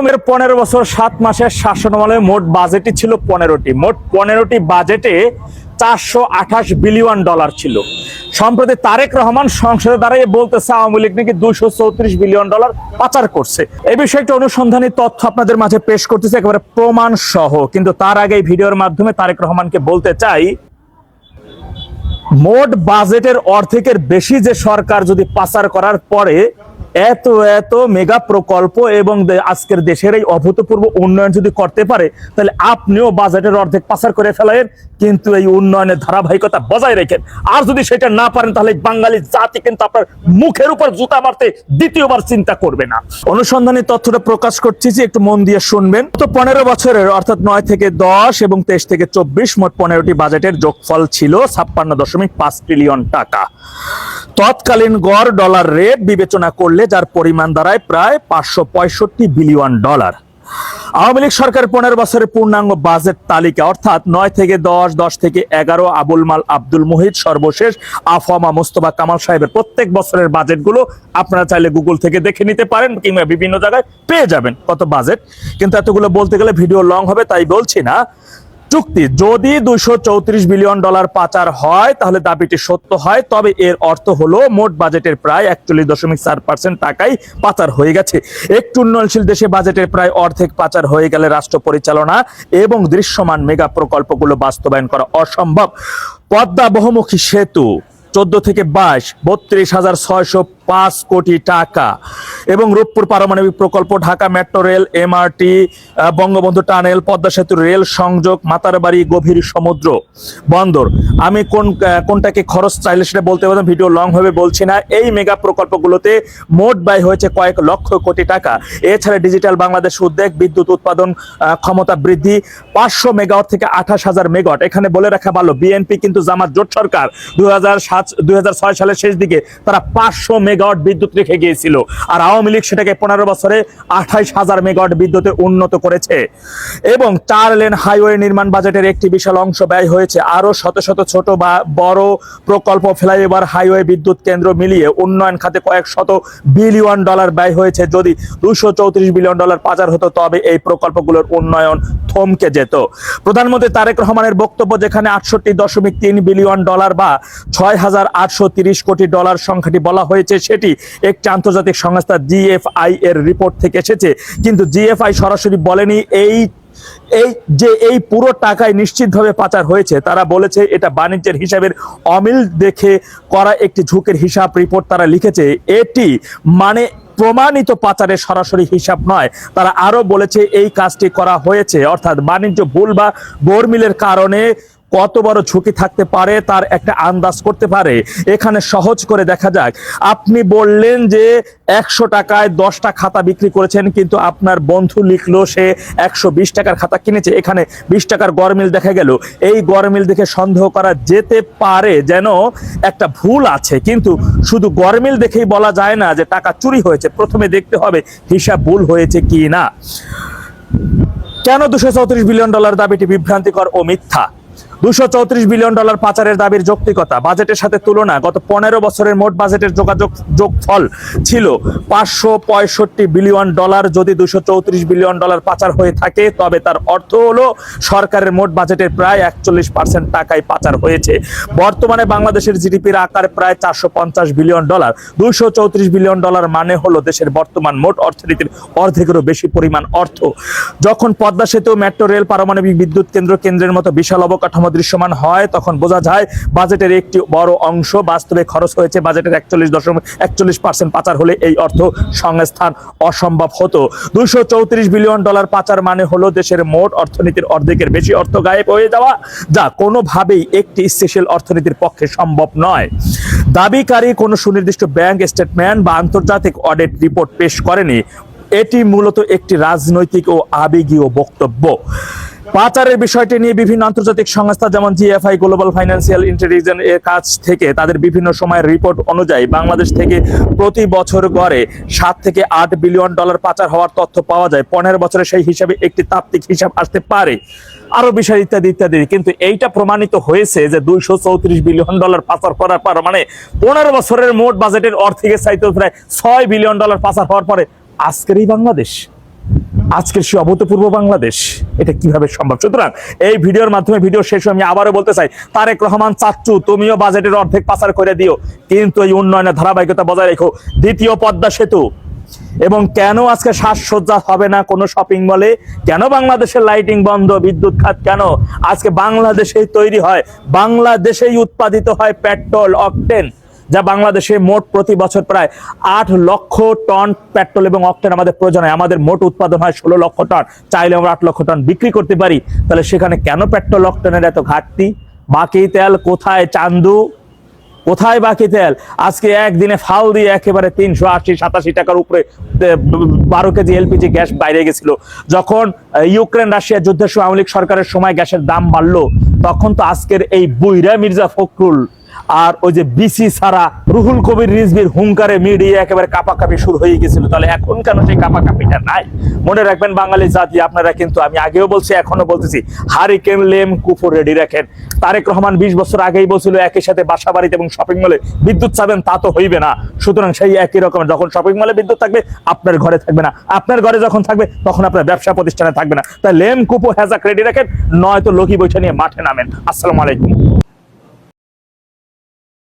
15 বছর 7 মাসের শাসনামলে মোট বাজেটই ছিল 15টি। মোট 15টি বাজেটে 428 বিলিয়ন ডলার ছিল। সম্প্রতি তারেক রহমান সংসদে দাঁড়িয়ে বলতেছে আওয়ামী লীগ নাকি 234 বিলিয়ন ডলার পাচার করছে। এই বিষয়ে একটা অনুসন্ধানী তথ্য আপনাদের মাঝে পেশ করতেছে একেবারে প্রমাণ সহ। কিন্তু তার আগে এই ভিডিওর মাধ্যমে তারেক রহমানকে বলতে চাই, মোট বাজেটের অর্ধেকের বেশি যে সরকার যদি পাচার করার পরে এত এত মেগা প্রকল্প এবং আজকের দেশের এই অভূতপূর্ব উন্নয়ন যদি করতে পারে, তাহলে আপনিও বাজেটের অর্ধেক পাচার করে ফেলেন, কিন্তু এই উন্নয়নের ধারাবাহিকতা বজায় রেখেন। আর যদি সেটা না পারেন, তাহলে বাঙালি জাতি কিন্তু আপনার মুখের উপর জুতা মারতে দ্বিতীয়বার চিন্তা করবে না। অনুসন্ধানী তথ্যটা প্রকাশ করছি, যে একটু মন দিয়ে শুনবেন। তো 15 বছরের অর্থাৎ 9 থেকে 10 এবং 23 থেকে 24 মোট 15টি বাজেটের যোগফল ছিল 56.5 ট্রিলিয়ন টাকা। তৎকালীন গড় ডলার রেট বিবেচনা করলে যার পরিমাণ দাঁড়ায় প্রায় 565 বিলিয়ন ডলার। আওয়ামী লীগ সরকার 15 বছরের পূর্ণাঙ্গ বাজেট তালিকা অর্থাৎ 9 থেকে 10, 10 থেকে 11 আবুল মাল আব্দুল মুহিত, সর্বশেষ আফামা মোস্তফা কামাল সাহেবের প্রত্যেক বছরের বাজেটগুলো আপনারা চাইলে গুগল থেকে দেখে নিতে পারেন, কিংবা বিভিন্ন জায়গায় পেয়ে যাবেন কত বাজেট। কিন্তু এতগুলো বলতে গেলে ভিডিও লং হবে, তাই বলছি না। চুক্তি যদি 234 বিলিয়ন ডলার পাচার হয়, তাহলে দাবিটি সত্য হয়, তবে এর অর্থ হলো মোট বাজেটের প্রায় 41.4% টাকাই পাচার হয়ে গেছে। একটু উন্নয়নশীল দেশে বাজেটের প্রায় অর্ধেক পাচার হয়ে গেলে রাষ্ট্র পরিচালনা এবং দৃশ্যমান মেগা প্রকল্পগুলো বাস্তবায়ন করা অসম্ভব। পদ্মা বহুমুখী সেতু 14 থেকে 22 32,605 কোটি টাকা, এবং রূপপুর পারমাণবিক প্রকল্প, Dhaka metro rail, MRT, Bangabandhu tunnel, Padma সেতু রেল সংযোগ, মাতারবাড়ি গভীর সমুদ্র বন্দর। আমি কোনটাকে খরচ চাইলে সেটা বলতে পারতাম, ভিডিও লং হবে বলছি না। এই মেগা প্রকল্পগুলোতে মোট ব্যয় হয়েছে কয়েক লক্ষ কোটি টাকা। এছাড়া ডিজিটাল বাংলাদেশ উদ্যোগ, বিদ্যুৎ উৎপাদন ক্ষমতা বৃদ্ধি 500 মেগাওয়াট থেকে 28,000 মেগাওয়াট। এখানে বলে রাখা ভালো, বিএনপি কিন্তু জামাত জোট সরকার 2006 সালের শেষ দিকে তারা 500 মেগাওয়াট বিদ্যুৎ রেখে গিয়েছিল, আর আওয়ামী লীগ সেটাকে 15 বছরে 28,000 মেগাওয়াট বিদ্যুতে উন্নত করেছে। এবং 4 লেন হাইওয়ে নির্মাণ বাজেটের একটি বিশাল অংশ ব্যয় হয়েছে। আরো শত শত ছোট বা বড় প্রকল্প, ফ্লাইওভার, হাইওয়ে, বিদ্যুৎ কেন্দ্র মিলিয়ে উন্নয়ন খাতে কয়েক শত বিলিয়ন ডলার ব্যয় হয়েছে। যদি 234 বিলিয়ন ডলার পাচার হতো, তবে এই প্রকল্পগুলোর উন্নয়ন থমকে যেত। প্রধানমন্ত্রী তারেক রহমানের বক্তব্য, যেখানে 68.3 বিলিয়ন ডলার বা 6,830 কোটি ডলার সংখ্যাটি বলা হয়েছে, সেটি একটি আন্তর্জাতিক সংস্থা জিএফআই এর রিপোর্ট থেকে এসেছে। কিন্তু জিএফআই সরাসরি বলেনি এই পুরো টাকায় নিশ্চিতভাবে পাচার হয়েছে। তারা বলেছে এটা বাণিজ্যের হিসাবের অমিল দেখে করা একটি ঝুঁকির হিসাব রিপোর্ট তারা লিখেছে। এটি মানে প্রমাণিত পাচারের সরাসরি হিসাব নয়। তারা আরো বলেছে এই কাজটি করা হয়েছে, অর্থাৎ বাণিজ্য ভুল বা গোরমিলের কারণে কত বড় ঝুঁকি থাকতে পারে তার একটা আন্দাজ করতে পারে। এখানে সহজ করে দেখা যাক, আপনি বললেন যে 100 টাকায় 10টা খাতা বিক্রি করেছেন, কিন্তু আপনার বন্ধু লিখলো সে 120 টাকার খাতা কিনেছে। এখানে 20 টাকার গরমিল দেখা গেল। এই গরমিল দেখে সন্দেহ করা যেতে পারে যেন একটা ভুল আছে, কিন্তু শুধু গরমিল দেখেই বলা যায় না যে টাকা চুরি হয়েছে। প্রথমে দেখতে হবে হিসাব ভুল হয়েছে কি না। কেন 234 বিলিয়ন ডলার দাবিটি বিভ্রান্তিকর ও মিথ্যা? 234 বিলিয়ন ডলার পাচারের দাবির যৌক্তিকতা, বাজেটের সাথে তুলনা। গত 15 বছরের মোট বাজেটের যোগফল ছিল 565 বিলিয়ন ডলার। যদি 234 বিলিয়ন ডলার পাচার হয়ে থাকে, তবে তার অর্থ হলো সরকারের মোট বাজেটের প্রায় 41% টাকাই পাচার হয়েছে। বর্তমানে বাংলাদেশের জিডিপির আকার প্রায় 450 বিলিয়ন ডলার। 234 বিলিয়ন ডলার মানে হলো দেশের বর্তমান মোট অর্থনীতির অর্ধেকেরও বেশি পরিমাণ অর্থ। যখন পদ্মা সেতু, মেট্রো রেল, পারমাণবিক বিদ্যুৎ কেন্দ্রের মতো বিশাল অবকাঠামো দৃশ্যমান হয়, তখন বোঝা যায় বাজেটের একটি বড় অংশ বাস্তবে খরচ হয়েছে। বাজেটের 41% পাচার হলে এই অর্থ সংস্থান অসম্ভব হতো। 234 বিলিয়ন ডলার পাচার মানে হলো দেশের মোট অর্থনীতির অর্ধেকের বেশি অর্থ গায়েব হয়ে যাওয়া, যা কোনোভাবেই একটি স্থিতিশীল অর্থনীতির পক্ষে সম্ভব নয়। দাবিকারী কোনো সুনির্দিষ্ট ব্যাংক স্টেটমেন্ট বা আন্তর্জাতিক অডিট রিপোর্ট পেশ করেনি। এটি মূলত একটি রাজনৈতিক ও আবেগীয় বক্তব্য। পাচারের বিষয়টি নিয়ে বিভিন্ন আন্তর্জাতিক সংস্থা যেমন জিএফআই, গ্লোবাল ফাইন্যান্সিয়াল ইন্টেলিজেন্স এর কাছ থেকে তাদের বিভিন্ন সময়ের রিপোর্ট অনুযায়ী বাংলাদেশ থেকে প্রতি বছর গড়ে 7 থেকে 8 বিলিয়ন ডলার পাচার হওয়ার তথ্য পাওয়া যায়। 15 বছরে সেই হিসাবে একটি তাত্ত্বিক হিসাব আসতে পারে, আরো বিষয় ইত্যাদি ইত্যাদি। কিন্তু এইটা প্রমাণিত হয়েছে যে 234 বিলিয়ন ডলার পাচার করার পর, মানে 15 বছরের মোট বাজেটের অর্ধেকের চাইতে প্রায় 6 বিলিয়ন ডলার পাচার হওয়ার পরে আজকের এই বাংলাদেশ। আজকের সেই অভূতপূর্ব বাংলাদেশ, এটা কিভাবে সম্ভব? সুতরাং এই ভিডিওর মাধ্যমে, ভিডিও শেষে আমি আবারও বলতে চাই, তারেক রহমান চাচ্চু, তুমিও বাজেটের অর্ধেক পাচার করে দিও, কিন্তু এই উন্নয়নের ধারাবাহিকতা বজায় রেখো। দ্বিতীয় পদ্মা সেতু, এবং কেন আজকে সাজসজ্জা হবে না কোনো শপিং মলে? কেন বাংলাদেশের লাইটিং বন্ধ, বিদ্যুৎ খাত কেন? আজকে বাংলাদেশেই তৈরি হয়, বাংলাদেশেই উৎপাদিত হয় পেট্রোল, অকটেন, যা বাংলাদেশে মোট প্রতি বছর প্রায় 8 লক্ষ টন পেট্রোল এবং অকটেন আমাদের প্রয়োজন হয়। আমাদের মোট উৎপাদন হয় 16 লক্ষ টন, চাইলে আমরা 8 লক্ষ টন বিক্রি করতে পারি। তাহলে সেখানে কেন পেট্রোল অকটেনের এত ঘাটতি? বাকি তেল কোথায় চান্দু? কোথায় বাকি তেল? আজকে একদিনে ফাল দিয়ে একেবারে 380-87 টাকার উপরে 12 কেজি এলপিজি গ্যাস বাইরে গেছিল। যখন ইউক্রেন রাশিয়া যুদ্ধের সময় আওয়ামী লীগ সরকারের সময় গ্যাসের দাম বাড়লো, তখন তো আজকের এই বুইরা মির্জা ফখরুল আর ওই যে বিসি সারা রুহুল কবির রিজভির হুঙ্কারে মিডিয়া একেবারে কাপাকাপি শুরু হয়ে গেছিল। তাহলে এখন কেন সেই কাপাকাপিটা নাই? মনে রাখবেন বাঙালি জাতি, আপনারা কিন্তু, আমি আগেও বলছি এখনো বলতেছি, হারিকেন লেম কুফো রেডি রাখেন। তারেক রহমান 20 বছর আগেই বলছিল একই সাথে বাসা বাড়িতে এবং শপিং মলে বিদ্যুৎ চাবেন, তা তো হইবে না। সুতরাং সেই একই রকমের, যখন শপিং মলে বিদ্যুৎ থাকবে আপনার ঘরে থাকবে না, আপনার ঘরে যখন থাকবে তখন আপনার ব্যবসা প্রতিষ্ঠানে থাকবে না। তাই লেম কুপো হ্যাজাক রেডি রাখেন, নয়তো লোকি বৈঠা নিয়ে মাঠে নামেন। আসসালামু আলাইকুম।